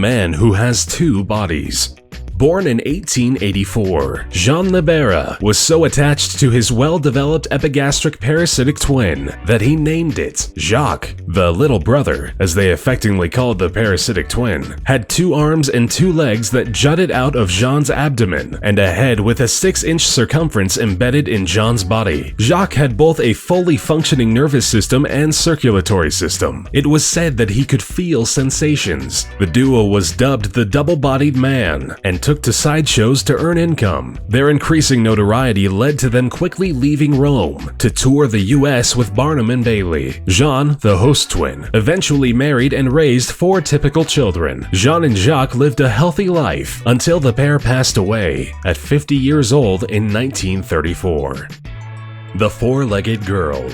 man who has two bodies. Born in 1884, Jean Libera was so attached to his well-developed epigastric parasitic twin that he named it Jacques. The little brother, as they affectingly called the parasitic twin, had 2 arms and 2 legs that jutted out of Jean's abdomen, and a head with a 6-inch circumference embedded in Jean's body. Jacques had both a fully functioning nervous system and circulatory system. It was said that he could feel sensations. The duo was dubbed the double-bodied man, and took to sideshows to earn income. Their increasing notoriety led to them quickly leaving Rome to tour the US with Barnum and Bailey. Jean, the host twin, eventually married and raised 4 typical children. Jean and Jacques lived a healthy life until the pair passed away at 50 years old in 1934. The Four-Legged Girl.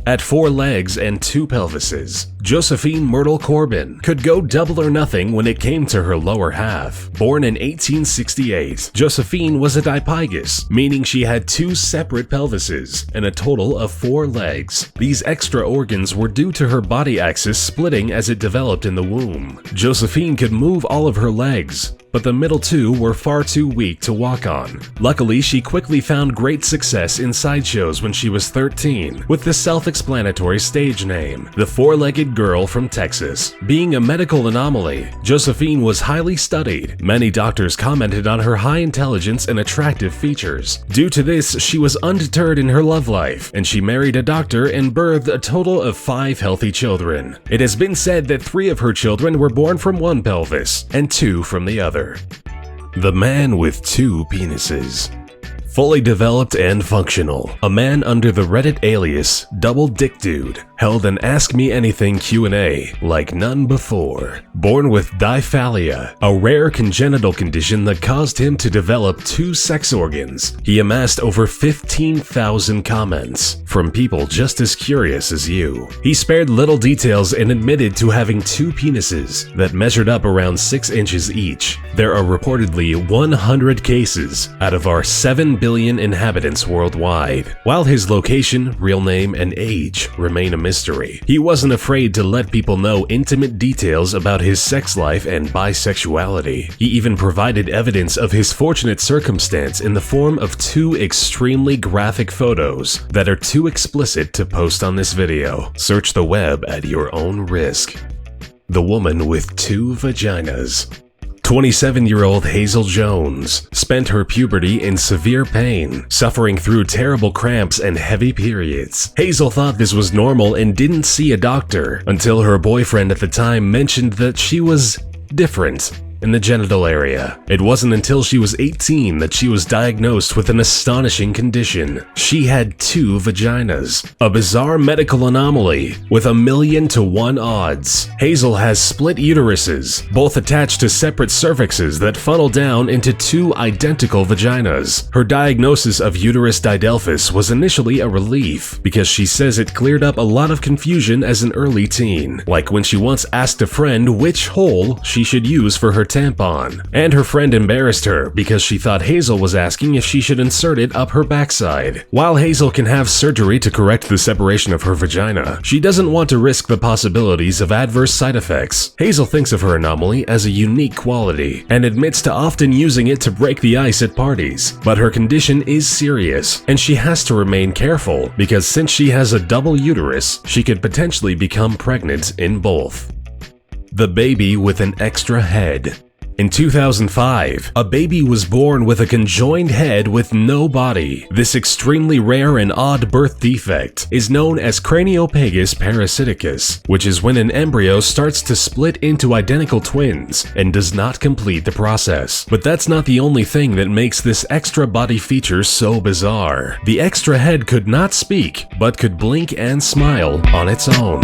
At 4 legs and 2 pelvises, Josephine Myrtle Corbin could go double or nothing when it came to her lower half. Born in 1868, Josephine was a diphallus, meaning she had 2 separate pelvises and a total of 4 legs. These extra organs were due to her body axis splitting as it developed in the womb. Josephine could move all of her legs, but the middle 2 were far too weak to walk on. Luckily, she quickly found great success in sideshows when she was 13, with the self-explanatory stage name, the Four-Legged Girl from Texas. Being a medical anomaly, Josephine was highly studied. Many doctors commented on her high intelligence and attractive features. Due to this, she was undeterred in her love life, and she married a doctor and birthed a total of 5 healthy children. It has been said that 3 of her children were born from one pelvis and 2 from the other. The man with 2 penises. Fully developed and functional, a man under the Reddit alias Double Dick Dude held an Ask Me Anything Q&A like none before. Born with DIPHALLIA, a rare congenital condition that caused him to develop 2 sex organs, he amassed over 15,000 comments from people just as curious as you. He spared little details and admitted to having 2 penises that measured up around 6 inches each. There are reportedly 100 cases out of our 7 billion inhabitants worldwide. While his location, real name, and age remain a mystery, he wasn't afraid to let people know intimate details about his sex life and bisexuality. He even provided evidence of his fortunate circumstance in the form of 2 extremely graphic photos that are too explicit to post on this video. Search the web at your own risk. The woman with 2 vaginas. 27-year-old Hazel Jones spent her puberty in severe pain, suffering through terrible cramps and heavy periods. Hazel thought this was normal and didn't see a doctor until her boyfriend at the time mentioned that she was different in the genital area. It wasn't until she was 18 that she was diagnosed with an astonishing condition. She had 2 vaginas, a bizarre medical anomaly with 1,000,000 to 1 odds. Hazel has split uteruses, both attached to separate cervixes that funnel down into 2 identical vaginas. Her diagnosis of uterus didelphys was initially a relief because she says it cleared up a lot of confusion as an early teen, like when she once asked a friend which hole she should use for her tampon, and her friend embarrassed her because she thought Hazel was asking if she should insert it up her backside. While Hazel can have surgery to correct the separation of her vagina, she doesn't want to risk the possibilities of adverse side effects. Hazel thinks of her anomaly as a unique quality and admits to often using it to break the ice at parties, but her condition is serious and she has to remain careful because since she has a double uterus, she could potentially become pregnant in both. The baby with an extra head. In 2005, a baby was born with a conjoined head with no body. This extremely rare and odd birth defect is known as craniopagus parasiticus, which is when an embryo starts to split into identical twins and does not complete the process. But that's not the only thing that makes this extra body feature so bizarre. The extra head could not speak, but could blink and smile on its own.